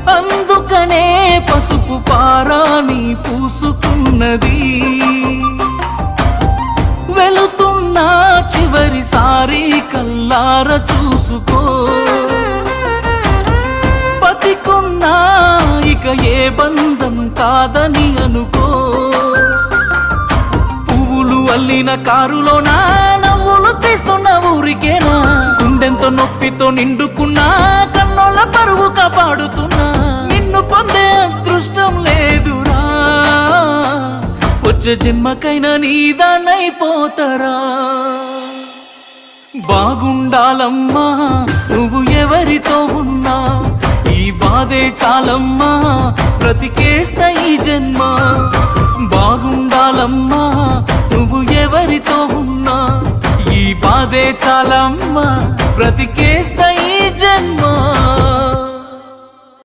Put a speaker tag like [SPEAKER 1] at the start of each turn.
[SPEAKER 1] అందుకనే పసుపు పారాని పూసుకున్నది వెళుతున్నా చివరిసారి కల్లార చూసుకో బతికున్నా ఇక ఏ బంధం కాదని అనుకో పువ్వులు అల్లిన కారులోనా నవ్వులు తీస్తున్న ఊరికేనా గుండెంతో నొప్పితో నిండుకున్నా కన్నోళ్ళ పరువు కాపాడుతున్నా నిన్ను పొందే అదృష్టం లేదురా వచ్చే జన్మకైనా నీదానైపోతారా బాగుండాలమ్మా నువ్వు ఎవరితో ఉన్నా ఈ బాధే చాలమ్మా బ్రతికేస్తా ఈ జన్మ బాగుండాలమ్మా నువ్వు ఎవరితో ఉన్నా ఈ బాధే చాలమ్మా బ్రతికేస్తా ఈ జన్మ